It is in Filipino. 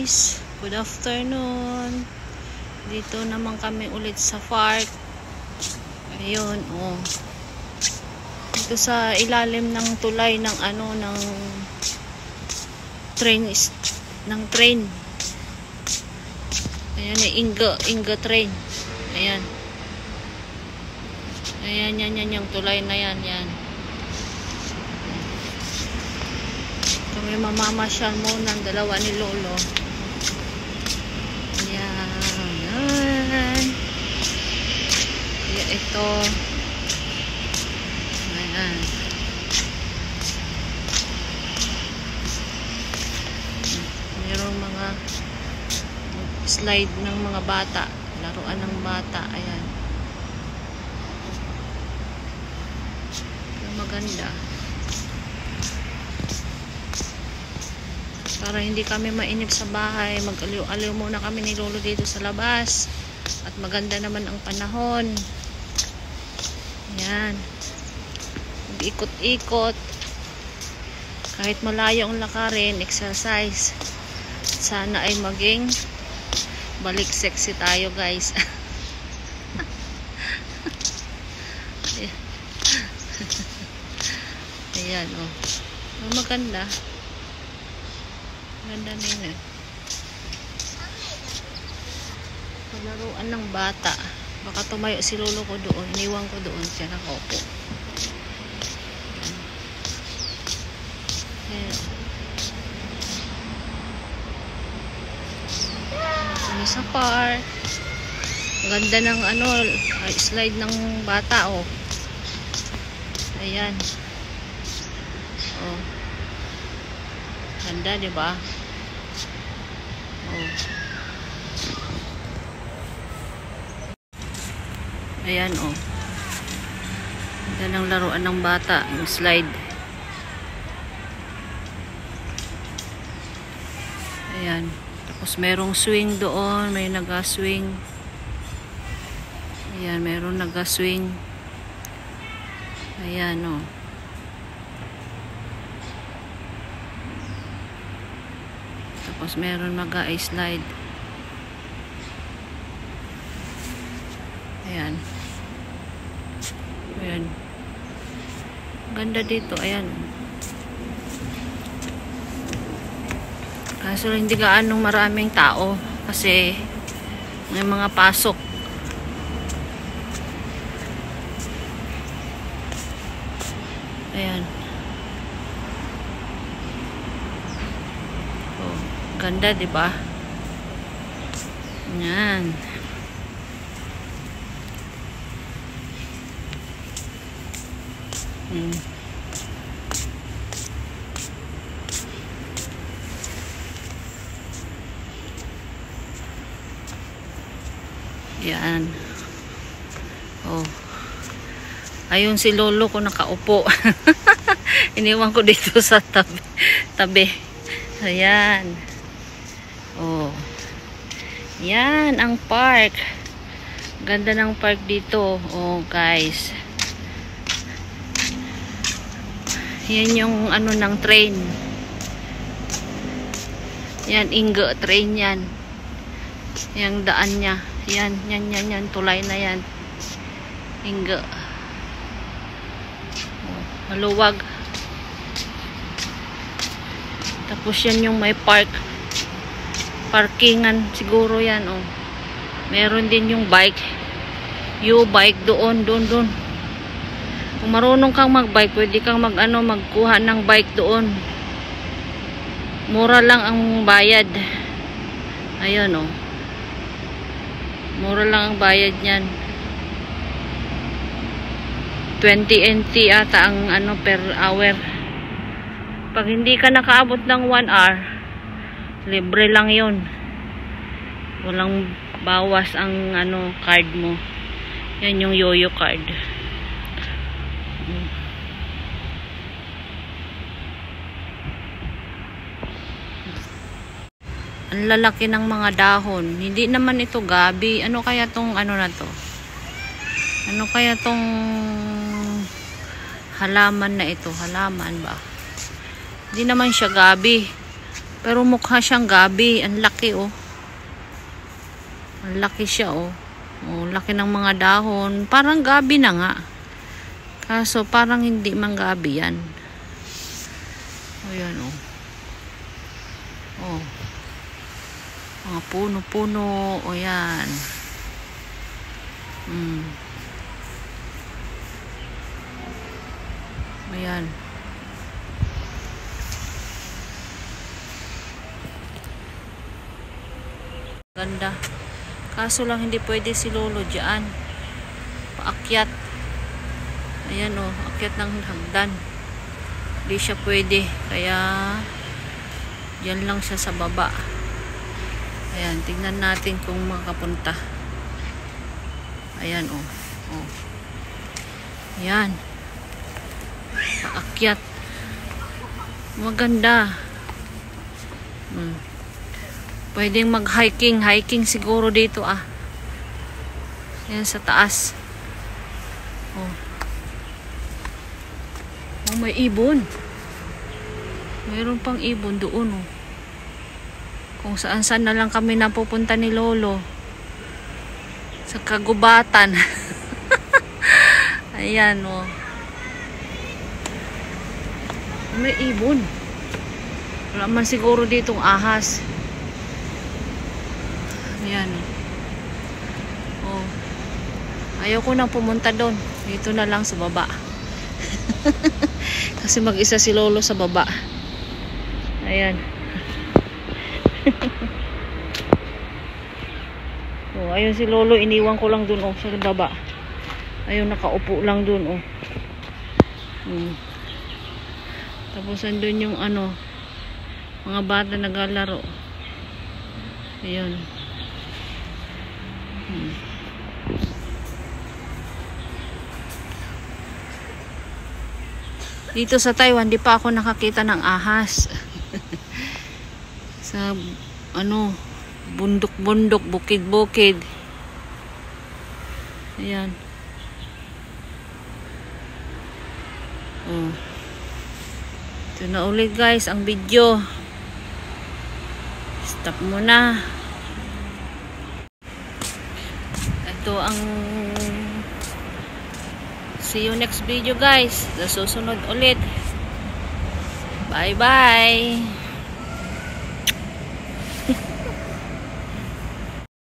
guys, good afternoon. Dito naman kami ulit sa park. Ayun, oh. Dito sa ilalim ng tulay ng ng train Ayan, Inga train. Ayan. Ayan, yan yung tulay na yan. Kami mamamasyal muna ng dalawa ni Lolo. Ayan. Ito. Ayan. Mayroong mga slide ng mga bata. Laruan ng bata. Ayan. Maganda. Para hindi kami mainip sa bahay, mag-aliw-aliw muna kami ni Lolo dito sa labas. At maganda naman ang panahon. Yan. Mag-ikot-ikot. Kahit malayo ang lakarin, exercise. Sana ay maging balik sexy tayo, guys. Ayan, oh. Maganda. Ganda na yun, eh. Palaruan ng bata. Baka tumayo si Lolo ko doon. Iniwan ko doon. Siya nakaupo. Ayan. Kami sa park. Ganda ng slide ng bata, oh. Ayan. Oh. Ganda, di ba? Oh. Ayan, oh. Ganda ng laruan ng bata, yung slide. Ayan. Tapos merong swing doon, may naga-swing. Ayan, merong naga-swing. Ayan, oh. Tapos meron mag-slide. Ayan. Ayan. Ganda dito. Ayan. Kaso hindi gaanong maraming tao. Kasi may mga pasok. Ayan. Ganda, di ba? Yan. Yan. Oh. Ayun si Lolo ko nakaupo. Iniwan ko dito sa tabi. Ayan. Oh. Yan ang park. Ganda ng park dito. Oh, guys. Yan yung ng train. Yan, Inga train yan. Yang daan niya. Yan. Tulay na yan. Inga. Oh, maluwag. Tapos yan yung may park. Parkingan siguro yan, oh. Meron din yung bike. U-bike doon. Kung marunong kang mag-bike, pwede kang magkuha ng bike doon. Mura lang ang bayad. Ayun, oh. Mura lang ang bayad niyan. 20 NT ata ang per hour. Pag hindi ka nakaabot ng 1 hour, libre lang yun. Walang bawas ang card mo. Yan yung yoyo card. Ang lalaki ng mga dahon. Hindi naman ito gabi. Ano kaya tong na to? Ano kaya tong halaman na ito? Halaman ba? Hindi naman siya gabi. Pero mukha siyang gabi. Ang laki oh. Ang laki siya oh. Oh, laki ng mga dahon. Parang gabi na nga. Kaso parang hindi man gabi yan. O yan oh. Oh. Mga puno-puno. O yan. Ayan. Ganda. Kaso lang hindi pwede si Lolo dyan. Paakyat. Ayan o. Akyat ng hagdan. Hindi siya pwede. Kaya dyan lang siya sa baba. Ayan. Tingnan natin kung makapunta. Ayan o. Oh. Ayan. Paakyat. Maganda. Pwedeng mag-hiking. Hiking siguro dito ah. Yan sa taas. Oh. Oh, may ibon. Mayroon pang ibon doon oh. Kung saan-saan na lang kami napupunta ni Lolo. Sa kagubatan. Ayan oh. May ibon. Wala man siguro ditong ahas. Ayan. Oh. Ayaw ko nang pumunta doon. Dito na lang sa baba. Kasi mag-isa si Lolo sa baba. Ayan. Oh, ayun si Lolo. Iniwan ko lang doon oh, sa baba. Ayun, nakaupo lang doon oh. Tapos andun yung ano, mga bata naglalaro. Ayun. Dito sa Taiwan, di pa ako nakakita ng ahas. Sa ano, bundok-bundok, bukid-bukid. Ayan. Oh. Ito na ulit guys ang video. Stop muna. Ito ang see you next video guys. Sa susunod ulit. Bye bye.